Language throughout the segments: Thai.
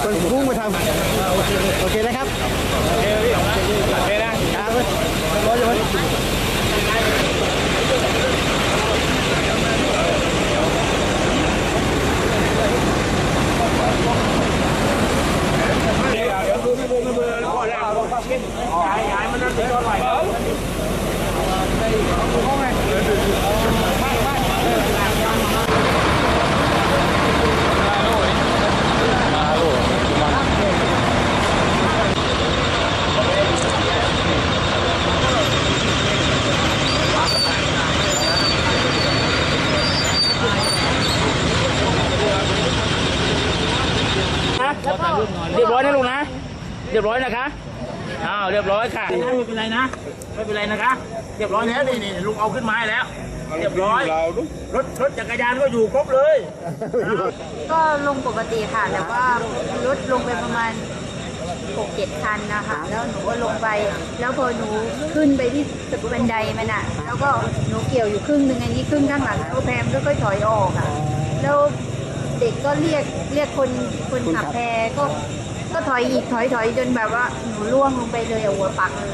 คนพุ่งมาทำโอเคนะครับโอเคพี่โอเคนะครับร้อยเลยเรียบร้อยนะลุงนะเรียบร้อยนะคะอ้าวเรียบร้อยค่ะไม่เป็นไรนะไม่เป็นไรนะคะเรียบร้อยแล้วนี่ลุงเอาขึ้นมาแล้วเรียบร้อยรถจักรยานก็อยู่ครบเลยก็ลงปกติค่ะแต่ว่ารถลงไปประมาณ6-7 คันนะคะแล้วหนูก็ลงไปแล้วพอหนูขึ้นไปที่บันไดมันอ่ะแล้วก็หนูเกี่ยวอยู่ครึ่งหนึ่งอันนี้ครึ่งข้างหลังแล้วแพมก็ค่อยถอยออกอ่ะแล้วเด็กก็เรียกคนขับแพก็ถอยอีกถอยจนแบบว่าหนูล่วงลงไปเลยหัวปักเลย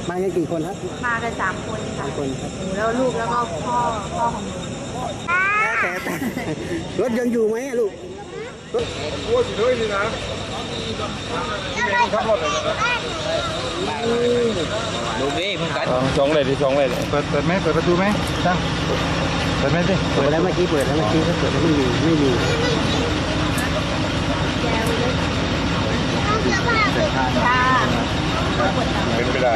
มากันกี่คนครับมากัน3 คนค่ะหนูแล้วลูกแล้วก็พ่อของหนูแต่รถยังอยู่ไหมลูกรถวัวอยู่ด้วยนี่นะดูดิมึงกันสองเลยดิสองเลยเปิดไหมเปิดประตูไหมช่างเปิดไหมสิเปิดแล้วเมื่อกี้เปิดแล้วก็เปิดแล้วไม่มีเป็นไม่ได้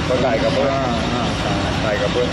เขาถ่ายกับเพื่อนถ่ายกับเพื่อน